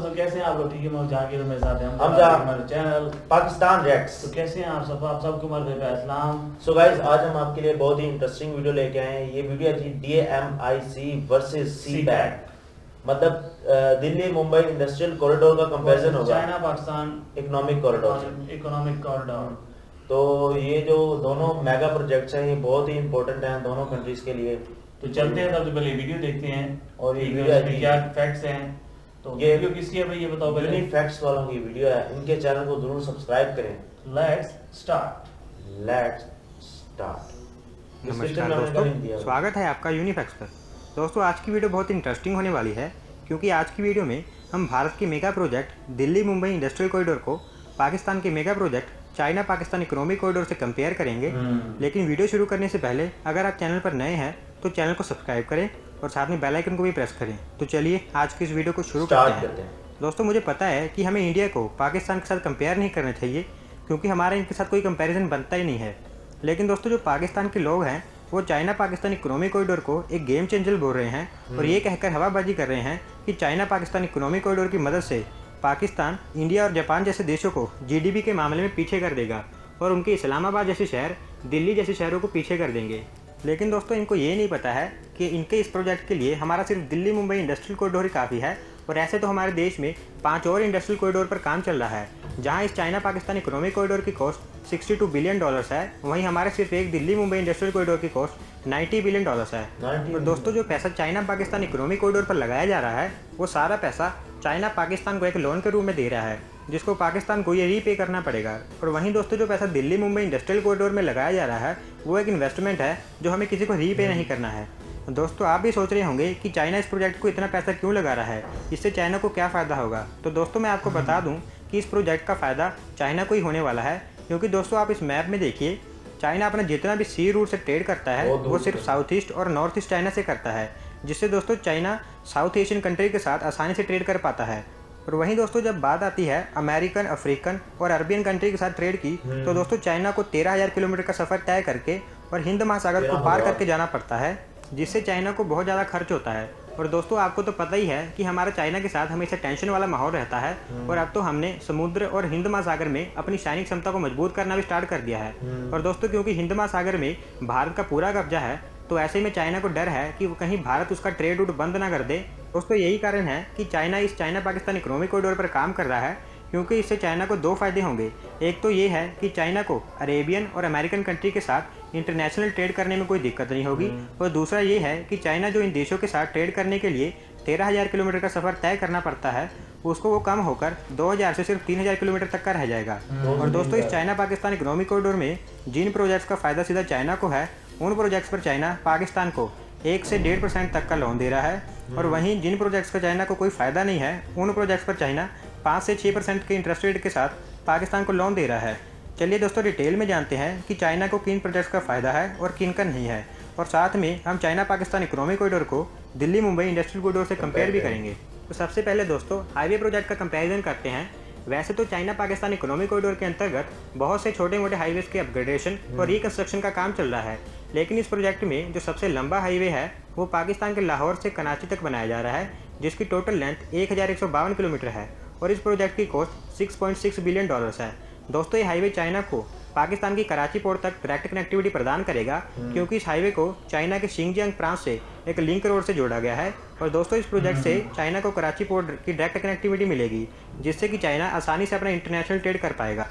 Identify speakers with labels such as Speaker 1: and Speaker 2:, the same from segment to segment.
Speaker 1: दोस्तों कैसे हैं आप लोग? ठीक है, मैं जहांगीर मेरे साथ हैं
Speaker 2: हम
Speaker 1: हमारे चैनल
Speaker 2: पाकिस्तान रिएक्ट्स।
Speaker 1: तो कैसे हैं आप सब? आप सबको मर्द पे इस्लाम।
Speaker 2: सो गाइस, आज हम आपके लिए बहुत ही इंटरेस्टिंग वीडियो लेके आए हैं। ये वीडियो है जी DMIC वर्सेस CPEC, मतलब दिल्ली मुंबई इंडस्ट्रियल कॉरिडोर का कंपैरिजन होगा,
Speaker 1: China Pakistan
Speaker 2: economic corridor.
Speaker 1: Economic corridor.
Speaker 2: तो ये जो दोनों मेगा प्रोजेक्ट्स हैं ये बहुत ही इंपॉर्टेंट हैं दोनों कंट्रीज के लिए।
Speaker 1: तो चलते हैं, सबसे पहले वीडियो देखते हैं
Speaker 2: और ये
Speaker 1: ठीक है,
Speaker 2: वीडियो
Speaker 1: उसमें क्या फैक्ट्स हैं। तो
Speaker 2: ये
Speaker 1: वीडियो किसकी है भाई, ये बताओ पहले।
Speaker 2: यूनिक फैक्ट्स वालों की वीडियो है, इनके चैनल को जरूर सब्सक्राइब करें।
Speaker 1: Let's start.
Speaker 3: नमस्कार दोस्तों, स्वागत है आपका यूनिफैक्ट्स पर। दोस्तों, आज की वीडियो बहुत इंटरेस्टिंग होने वाली है, क्योंकि आज की वीडियो में हम भारत के mega project Delhi Mumbai industrial corridor को पाकिस्तान के mega project China Pakistan economic corridor से कंपेयर करेंगे। लेकिन वीडियो शुरू करने से पहले अगर आप चैनल पर नए हैं तो चैनल को सब्सक्राइब करें और साथ में बेल आइकन को भी प्रेस करें। तो चलिए आज की इस वीडियो को शुरू करते हैं। दोस्तों, मुझे पता है कि हमें इंडिया को पाकिस्तान के साथ कंपेयर नहीं करना चाहिए, क्योंकि हमारा इनके साथ कोई कंपैरिजन बनता ही नहीं है। लेकिन दोस्तों, जो पाकिस्तान के लोग हैं वो चाइना पाकिस्तान इकोनॉमिक कॉरिडोर को एक गेम चेंजर बोल रहे हैं और ये कहकर हवाबाजी कर रहे हैं कि चाइना पाकिस्तान इकोनॉमिक कॉरिडोर की मदद से पाकिस्तान इंडिया और जापान जैसे देशों को GDP के मामले में पीछे कर देगा और उनके इस्लामाबाद जैसे शहर, दिल्ली जैसे शहरों को पीछे कर देंगे। लेकिन दोस्तों, इनको ये नहीं पता है कि इनके इस प्रोजेक्ट के लिए हमारा सिर्फ दिल्ली मुंबई इंडस्ट्रियल कॉरिडोर ही काफ़ी है, और ऐसे तो हमारे देश में 5 और इंडस्ट्रियल कॉरिडोर पर काम चल रहा है। जहां इस चाइना पाकिस्तान इकोनॉमिक कॉरिडोर की कॉस्ट $62 बिलियन है, वहीं हमारे सिर्फ एक दिल्ली मुंबई इंडस्ट्रियल कॉरिडोर की कॉस्ट $90 बिलियन है। और दोस्तों, जो पैसा चाइना पाकिस्तान इकोनॉमिक कॉरिडोर पर लगाया जा रहा है वो सारा पैसा चाइना पाकिस्तान को एक लोन के रूप में दे रहा है, जिसको पाकिस्तान को ये रीपे करना पड़ेगा। और वहीं दोस्तों, जो पैसा दिल्ली मुंबई इंडस्ट्रियल कॉरिडोर में लगाया जा रहा है वो एक इन्वेस्टमेंट है जो हमें किसी को रीपे नहीं करना है। दोस्तों, आप भी सोच रहे होंगे कि चाइना इस प्रोजेक्ट को इतना पैसा क्यों लगा रहा है, इससे चाइना को क्या फ़ायदा होगा। तो दोस्तों, मैं आपको बता दूं कि इस प्रोजेक्ट का फ़ायदा चाइना को ही होने वाला है, क्योंकि दोस्तों आप इस मैप में देखिए, चाइना अपना जितना भी सी रूट से ट्रेड करता है वो सिर्फ साउथ ईस्ट और नॉर्थ ईस्ट चाइना से करता है, जिससे दोस्तों चाइना साउथ एशियन कंट्री के साथ आसानी से ट्रेड कर पाता है। और वहीं दोस्तों, जब बात आती है अमेरिकन, अफ्रीकन और अरबियन कंट्री के साथ ट्रेड की, तो दोस्तों चाइना को 13,000 किलोमीटर का सफ़र तय करके और हिंद महासागर को पार करके जाना पड़ता है, जिससे चाइना को बहुत ज़्यादा खर्च होता है। और दोस्तों, आपको तो पता ही है कि हमारा चाइना के साथ हमेशा टेंशन वाला माहौल रहता है, और अब तो हमने समुद्र और हिंद महासागर में अपनी सैनिक क्षमता को मजबूत करना भी स्टार्ट कर दिया है। और दोस्तों, क्योंकि हिंद महासागर में भारत का पूरा कब्जा है, तो ऐसे में चाइना को डर है कि वो कहीं भारत उसका ट्रेड रूट बंद ना कर दे। दोस्तों, यही कारण है कि चाइना इस चाइना पाकिस्तान इकोनॉमिक कॉरिडोर पर काम कर रहा है, क्योंकि इससे चाइना को 2 फायदे होंगे। एक तो ये है कि चाइना को अरेबियन और अमेरिकन कंट्री के साथ इंटरनेशनल ट्रेड करने में कोई दिक्कत नहीं होगी, और दूसरा ये है कि चाइना जो इन देशों के साथ ट्रेड करने के लिए 13,000 किलोमीटर का सफ़र तय करना पड़ता है, उसको वो कम होकर 2,000 से सिर्फ 3,000 किलोमीटर तक का रह जाएगा। और दोस्तों, इस चाइना पाकिस्तान इकोनॉमिक कॉरिडोर में जिन प्रोजेक्ट्स का फ़ायदा सीधा चाइना को है, उन प्रोजेक्ट्स पर चाइना पाकिस्तान को 1 से 1.5% तक का लोन दे रहा है, और वहीं जिन प्रोजेक्ट्स का चाइना को कोई फ़ायदा नहीं है, उन प्रोजेक्ट्स पर चाइना 5 से 6% के इंटरेस्ट रेट के साथ पाकिस्तान को लोन दे रहा है। चलिए दोस्तों, डिटेल में जानते हैं कि चाइना को किन प्रोजेक्ट्स का फ़ायदा है और किन का नहीं है, और साथ में हम चाइना पाकिस्तान इकोनॉमिक कॉरिडोर को दिल्ली मुंबई इंडस्ट्रियल कॉरिडोर से कंपेयर भी करेंगे। तो सबसे पहले दोस्तों, हाईवे प्रोजेक्ट का कंपैरिजन करते हैं। वैसे तो चाइना पाकिस्तान इकोनॉमिक कॉरिडोर के अंतर्गत बहुत से छोटे मोटे हाईवेज के अपग्रेडेशन और रिकंस्ट्रक्शन का काम चल रहा है, लेकिन इस प्रोजेक्ट में जो सबसे लंबा हाईवे है वो पाकिस्तान के लाहौर से कराची तक बनाया जा रहा है, जिसकी टोटल लेंथ 1152 किलोमीटर है, और इस प्रोजेक्ट की कॉस्ट $6.6 बिलियन है। दोस्तों, ये हाईवे चाइना को पाकिस्तान की कराची पोर्ट तक डायरेक्ट कनेक्टिविटी प्रदान करेगा, क्योंकि इस हाईवे को चाइना के शिंगजियांग प्रांत से एक लिंक रोड से जोड़ा गया है। और दोस्तों, इस प्रोजेक्ट से चाइना को कराची पोर्ट की डायरेक्ट कनेक्टिविटी मिलेगी, जिससे कि चाइना आसानी से अपना इंटरनेशनल ट्रेड कर पाएगा।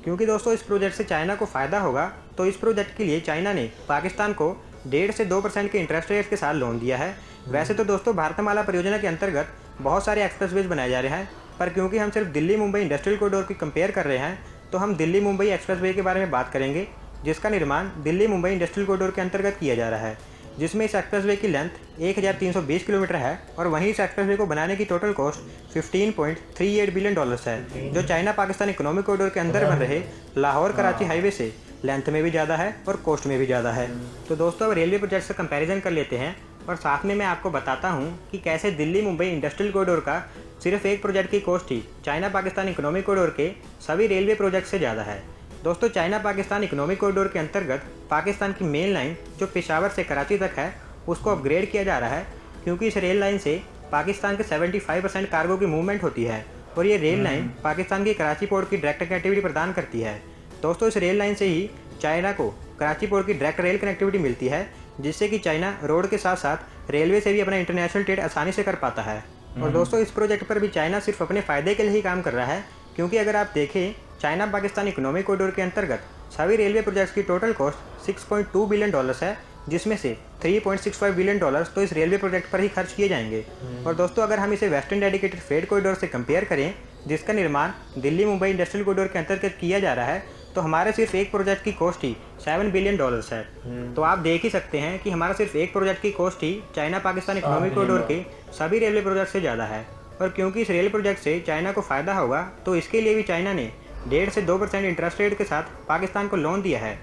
Speaker 3: क्योंकि दोस्तों, इस प्रोजेक्ट से चाइना को फ़ायदा होगा, तो इस प्रोजेक्ट के लिए चाइना ने पाकिस्तान को 1.5 से 2% के इंटरेस्ट रेट के साथ लोन दिया है। वैसे तो दोस्तों, भारतमाला परियोजना के अंतर्गत बहुत सारे एक्सप्रेसवेज बनाए जा रहे हैं, पर क्योंकि हम सिर्फ दिल्ली मुंबई इंडस्ट्रियल कॉरिडोर की कंपेयर कर रहे हैं, तो हम दिल्ली मुंबई एक्सप्रेसवे के बारे में बात करेंगे, जिसका निर्माण दिल्ली मुंबई इंडस्ट्रियल कॉरिडोर के अंतर्गत किया जा रहा है, जिसमें इस एक्सप्रेसवे की लेंथ 1320 किलोमीटर है, और वहीं इस एक्सप्रेसवे को बनाने की टोटल कॉस्ट $15.38 बिलियन है, जो चाइना पाकिस्तान इकोनॉमिक कॉरिडोर के अंदर बन रहे लाहौर कराची हाईवे से लेंथ में भी ज़्यादा है और कॉस्ट में भी ज़्यादा है। तो दोस्तों, अब रेलवे प्रोजेक्ट से कंपैरिजन कर लेते हैं, और साथ में मैं आपको बताता हूँ कि कैसे दिल्ली मुंबई इंडस्ट्रियल कॉरिडोर का सिर्फ एक प्रोजेक्ट की कॉस्ट ही चाइना पाकिस्तान इकोनॉमिक कॉरिडोर के सभी रेलवे प्रोजेक्ट से ज़्यादा है। दोस्तों, चाइना पाकिस्तान इकोनॉमिक कॉरिडोर के अंतर्गत पाकिस्तान की मेन लाइन जो पेशावर से कराची तक है, उसको अपग्रेड किया जा रहा है, क्योंकि इस रेल लाइन से पाकिस्तान के 75% कार्गो की मूवमेंट होती है और ये रेल लाइन पाकिस्तान की कराची पोर्ट की डायरेक्ट कनेक्टिविटी प्रदान करती है। दोस्तों इस रेल लाइन से ही चाइना को कराची पोर्ट की डायरेक्ट रेल कनेक्टिविटी मिलती है, जिससे कि चाइना रोड के साथ साथ रेलवे से भी अपना इंटरनेशनल ट्रेड आसानी से कर पाता है। और दोस्तों इस प्रोजेक्ट पर भी चाइना सिर्फ अपने फ़ायदे के लिए ही काम कर रहा है, क्योंकि अगर आप देखें चाइना पाकिस्तान इकोनॉमिक कॉरिडोर के अंतर्गत सभी रेलवे प्रोजेक्ट्स की टोटल कॉस्ट $6.2 बिलियन है, जिसमें से $3.65 बिलियन तो इस रेलवे प्रोजेक्ट पर ही खर्च किए जाएंगे। और दोस्तों अगर हम इसे वेस्टर्न डेडिकेटेड फ्रेट कॉरिडोर से कंपेयर करें, जिसका निर्माण दिल्ली मुंबई इंडस्ट्रियल कॉरिडोर के अंतर्गत किया जा रहा है, तो हमारे सिर्फ एक प्रोजेक्ट की कॉस्ट ही $7 बिलियन है। तो आप देख ही सकते हैं कि हमारा सिर्फ एक प्रोजेक्ट की कॉस्ट ही चाइना पाकिस्तान इकोनॉमिक कॉरिडोर के सभी रेलवे प्रोजेक्ट से ज़्यादा है। और क्योंकि इस रेल प्रोजेक्ट से चाइना को फ़ायदा होगा, तो इसके लिए भी चाइना ने 1.5 से 2% इंटरेस्ट रेट के साथ पाकिस्तान को लोन दिया है।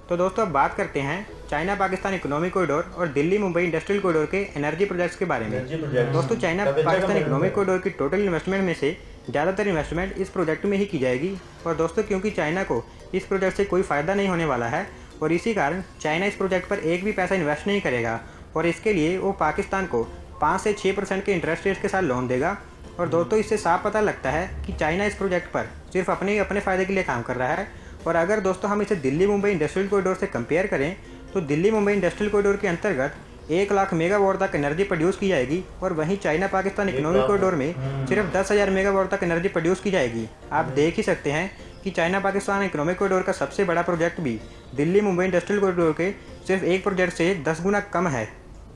Speaker 3: तो दोस्तों अब बात करते हैं चाइना पाकिस्तान इकोनॉमिक कॉरिडोर और दिल्ली मुंबई इंडस्ट्रियल कॉरिडोर के एनर्जी प्रोजेक्ट्स के बारे में। दोस्तों चाइना पाकिस्तान इकोनॉमिक कॉरिडोर की टोटल इन्वेस्टमेंट में से ज़्यादातर इन्वेस्टमेंट इस प्रोजेक्ट में ही की जाएगी। और दोस्तों क्योंकि चाइना को इस प्रोजेक्ट से कोई फ़ायदा नहीं होने वाला है और इसी कारण चाइना इस प्रोजेक्ट पर एक भी पैसा इन्वेस्ट नहीं करेगा और इसके लिए वो पाकिस्तान को 5 से 6% के इंटरेस्ट रेट के साथ लोन देगा। और दोस्तों इससे साफ पता लगता है कि चाइना इस प्रोजेक्ट पर सिर्फ अपने फ़ायदे के लिए काम कर रहा है। और अगर दोस्तों हम इसे दिल्ली मुंबई इंडस्ट्रियल कॉरिडोर से कंपेयर करें, तो दिल्ली मुंबई इंडस्ट्रियल कॉरिडोर के अंतर्गत 1 लाख मेगावाट तक एनर्जी प्रोड्यूस की जाएगी और वहीं चाइना पाकिस्तान इकोनॉमिक कॉरिडोर में सिर्फ 10,000 मेगावाट तक एनर्जी प्रोड्यूस की जाएगी। आप देख ही सकते हैं कि चाइना पाकिस्तान इकोनॉमिक कॉरिडोर का सबसे बड़ा प्रोजेक्ट भी दिल्ली मुंबई इंडस्ट्रियल कॉरिडोर के सिर्फ एक प्रोजेक्ट से 10 गुना कम है।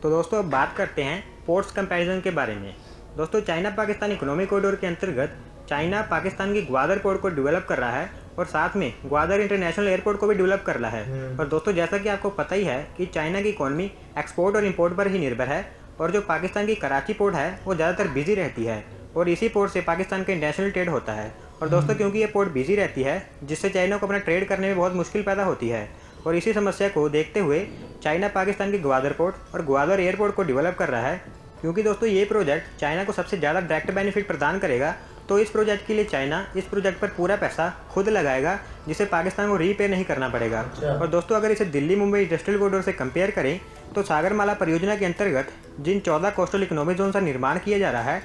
Speaker 3: तो दोस्तों अब बात करते हैं पोर्ट्स कंपैरिजन के बारे में। दोस्तों चाइना पाकिस्तान इकोनॉमिक कॉरिडोर के अंतर्गत चाइना पाकिस्तान की ग्वादर पोर्ट को डेवलप कर रहा है और साथ में ग्वादर इंटरनेशनल एयरपोर्ट को भी डेवलप कर रहा है। और दोस्तों जैसा कि आपको पता ही है कि चाइना की इकोनॉमी एक्सपोर्ट और इंपोर्ट पर ही निर्भर है और जो पाकिस्तान की कराची पोर्ट है वो ज़्यादातर बिजी रहती है और इसी पोर्ट से पाकिस्तान का इंटरनेशनल ट्रेड होता है। और दोस्तों क्योंकि ये पोर्ट बिजी रहती है, जिससे चाइना को अपना ट्रेड करने में बहुत मुश्किल पैदा होती है और इसी समस्या को देखते हुए चाइना पाकिस्तान की ग्वादर पोर्ट और ग्वादर एयरपोर्ट को डेवलप कर रहा है। क्योंकि दोस्तों ये प्रोजेक्ट चाइना को सबसे ज़्यादा डायरेक्ट बेनिफिट प्रदान करेगा, तो इस प्रोजेक्ट के लिए चाइना इस प्रोजेक्ट पर पूरा पैसा खुद लगाएगा, जिसे पाकिस्तान को रीपे नहीं करना पड़ेगा। और दोस्तों अगर इसे दिल्ली मुंबई इंडस्ट्रियल कॉरिडोर से कंपेयर करें, तो सागरमाला परियोजना के अंतर्गत जिन 14 कोस्टल इकोनॉमिक जोन का निर्माण किया जा रहा है,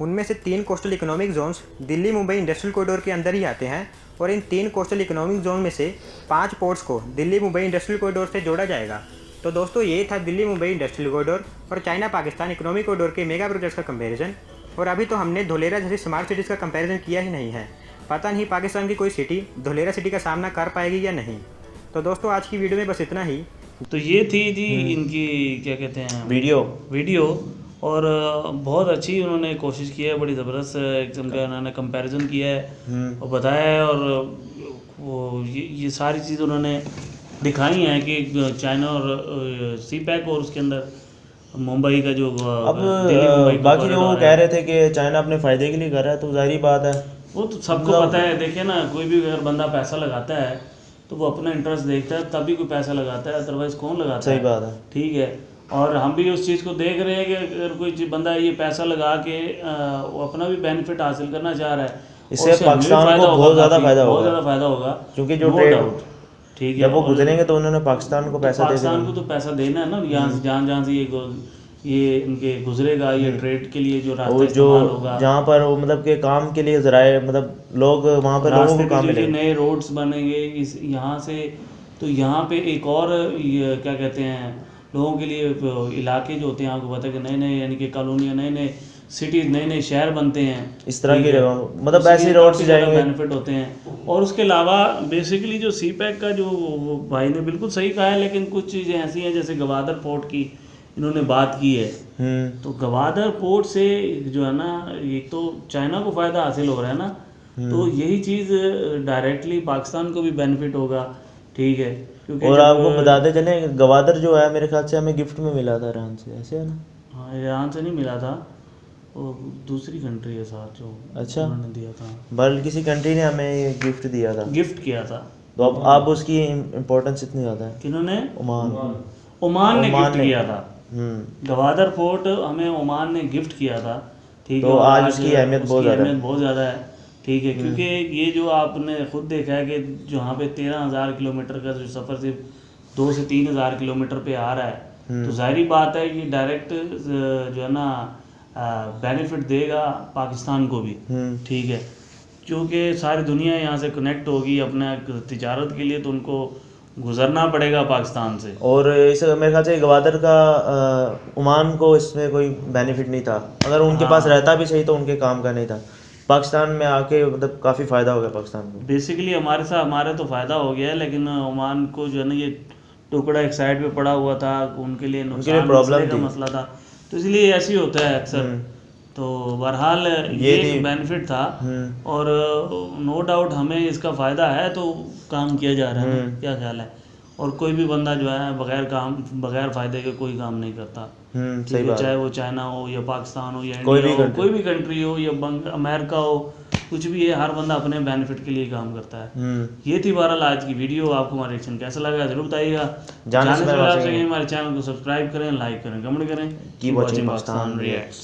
Speaker 3: उनमें से 3 coastal economic zones Delhi Mumbai industrial corridor के अंदर ही आते हैं और इन 3 कोस्टल इकोनॉमिक जोन में से 5 पोर्ट्स को दिल्ली मुंबई इंडस्ट्रियल कॉरिडोर से जोड़ा जाएगा। तो दोस्तों ये था दिल्ली मुंबई इंडस्ट्रियल कॉरिडोर और चाइना पाकिस्तान इकोनॉमिक कॉरिडोर के मेगा प्रोजेक्ट्स का कंपैरिजन। और अभी तो हमने धोलेरा जैसी स्मार्ट सिटीज़ का कंपैरिजन किया ही नहीं है। पता नहीं पाकिस्तान की कोई सिटी धोलेरा सिटी का सामना कर पाएगी या नहीं। तो दोस्तों आज की वीडियो में बस इतना ही।
Speaker 1: तो ये थी जी इनकी क्या कहते हैं
Speaker 2: वीडियो
Speaker 1: और बहुत अच्छी उन्होंने कोशिश की है, बड़ी ज़बरदस्त एकदम का उन्होंने कंपैरिजन किया है और बताया है। और वो ये सारी चीज़ उन्होंने दिखाई हैं कि चाइना और सी पैक और उसके अंदर मुंबई का जो
Speaker 2: अब बाकी जो वो कह रहे थे कि चाइना अपने फ़ायदे के लिए कर रहा है, तो जाहिर बात है
Speaker 1: वो तो सबको पता है। देखिए ना, कोई भी अगर बंदा पैसा लगाता है तो वो अपना इंटरेस्ट देखता है तभी कोई पैसा लगाता है, अदरवाइज़ कौन लगाता है।
Speaker 2: सही बात है,
Speaker 1: ठीक है। और हम भी उस चीज़ को देख रहे हैं कि अगर कोई बंदा ये पैसा लगा के वो अपना भी बेनिफिट हासिल करना चाह रहा है,
Speaker 2: इससे पाकिस्तान को बहुत ज़्यादा फायदा होगा, क्योंकि जो ट्रेड
Speaker 1: ठीक है
Speaker 2: जब वो गुजरेंगे तो उन्होंने पाकिस्तान को पैसा
Speaker 1: पाकिस्तान को तो पैसा देना है ना, यहाँ से जहाँ से ये इनके गुजरेगा, ये ट्रेड के लिए जो रास्ता इस्तेमाल होगा,
Speaker 2: जहाँ पर वो मतलब के काम के लिए ज़राए मतलब लोग वहाँ पर लोगों को काम मिलेगा,
Speaker 1: नए रोड्स बनेंगे इस यहाँ से। तो यहाँ पे एक और ये क्या कहते हैं, लोगों के लिए इलाके जो होते हैं, आपको पता है कि नए नए यानी कि कॉलोनियाँ, नए नए सिटीज़, नए नए शहर बनते हैं, इस तरह की
Speaker 2: मतलब ऐसे रोड से जाएंगे,
Speaker 1: बेनिफिट होते हैं। और उसके अलावा बेसिकली जो सी पैक का जो भाई ने बिल्कुल सही कहा है, लेकिन कुछ चीज़ें ऐसी हैं जैसे गवादर पोर्ट की इन्होंने बात की है। तो गवादर पोर्ट से जो है ना, एक तो चाइना को फ़ायदा हासिल हो रहा है ना, तो यही चीज़ डायरेक्टली पाकिस्तान को भी बेनिफिट होगा। ठीक है, क्योंकि
Speaker 2: और आपको बताते चले गवादर जो है मेरे ख्याल से हमें गिफ्ट में मिला था ईरान से, ऐसे है ना?
Speaker 1: हाँ, ईरान से नहीं मिला था, वो दूसरी कंट्री के साथ जो
Speaker 2: अच्छा
Speaker 1: उन्होंने दिया था,
Speaker 2: बल्कि किसी कंट्री ने हमें गिफ्ट दिया था,
Speaker 1: गिफ्ट किया था।
Speaker 2: तो अब आप उसकी इम्पोर्टेंस इतनी ज़्यादा है।
Speaker 1: किन्होंने?
Speaker 2: ओमान
Speaker 1: ने गिफ्ट किया था। गवादर पोर्ट हमें ओमान ने गिफ्ट किया था। ठीक है,
Speaker 2: तो आज उसकी अहमियत बहुत
Speaker 1: ज़्यादा है। ठीक है, क्योंकि ये जो आपने खुद देखा है कि जहाँ पे 13,000 किलोमीटर का जो सफ़र सिर्फ 2 से 3,000 किलोमीटर पे आ रहा है, तो जाहिर बात है ये डायरेक्ट जो है ना बेनिफिट देगा पाकिस्तान को भी, ठीक है, क्योंकि सारी दुनिया यहाँ से कनेक्ट होगी अपने तिजारत के लिए, तो उनको गुजरना पड़ेगा पाकिस्तान से।
Speaker 2: और इस मेरे ख्याल से गवादर का ओमान को इसमें कोई बेनिफिट नहीं था, अगर उनके पास रहता भी सही तो उनके काम का नहीं था। पाकिस्तान में आके मतलब काफ़ी फ़ायदा हो गया पाकिस्तान को।
Speaker 1: बेसिकली हमारे तो फ़ायदा हो गया है, लेकिन ओमान को जो है ना ये टुकड़ा एक साइड पे पड़ा हुआ था, उनके लिए नुकसान
Speaker 2: प्रॉब्लम
Speaker 1: का मसला था, तो इसलिए ऐसे ही होता है अक्सर। तो बहरहाल ये एक बेनिफिट था, और नो डाउट हमें इसका फ़ायदा है, तो काम किया जा रहा है। क्या ख्याल है? और कोई भी बंदा जो है बगैर फ़ायदे के कोई काम नहीं करता,
Speaker 2: सही बात।
Speaker 1: चाहे वो चाइना हो या पाकिस्तान हो या इंडिया हो, कोई भी कंट्री हो या अमेरिका हो, कुछ भी है, हर बंदा अपने बेनिफिट के लिए काम करता है। ये थी बहरहाल आज की वीडियो। आपको हमारा रिएक्शन कैसा लगा जरूर बताइएगा। जानने से पहले आप हमारे चैनल को सब्सक्राइब करें, लाइक करें, कमेंट करें। Keep watching Pakistan reacts.